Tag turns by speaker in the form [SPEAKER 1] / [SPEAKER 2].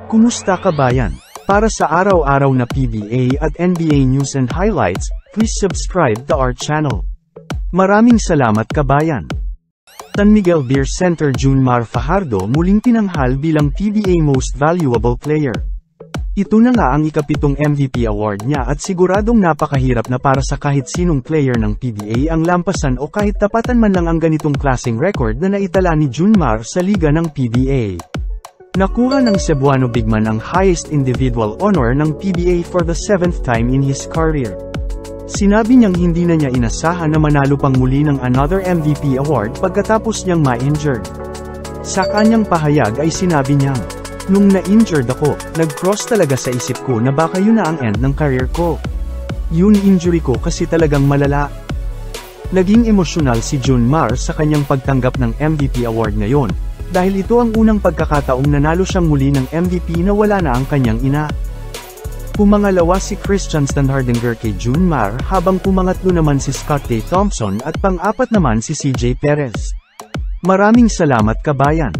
[SPEAKER 1] Kumusta kabayan? Para sa araw-araw na PBA at NBA news and highlights, please subscribe to our channel. Maraming salamat kabayan. San Miguel Beer Center Junmar Fajardo muling tinanghal bilang PBA Most Valuable Player. Ito na nga ang ika-7 MVP award niya at siguradong napakahirap na para sa kahit sinong player ng PBA ang lampasan o kahit tapatan man lang ang ganitong klaseng record na naitala ni Junmar sa liga ng PBA. Nakuha ng Cebuano bigman ang highest individual honor ng PBA for the 7th time in his career. Sinabi niyang hindi na niya inasahan na manalo pang muli ng another MVP award pagkatapos niyang ma-injured. Sa kanyang pahayag ay sinabi niyang, "Nung na-injured ako, nag-cross talaga sa isip ko na baka yun na ang end ng career ko. Yun injury ko kasi talagang malala." Naging emosyonal si Junmar sa kanyang pagtanggap ng MVP award ngayon, dahil ito ang unang pagkakataong nanalo siyang muli ng MVP na wala na ang kanyang ina. Pumangalawa si Christian Standhardinger kay Junmar habang pumangatlo naman si Scott Day Thompson at pang-apat naman si CJ Perez. Maraming salamat kabayan.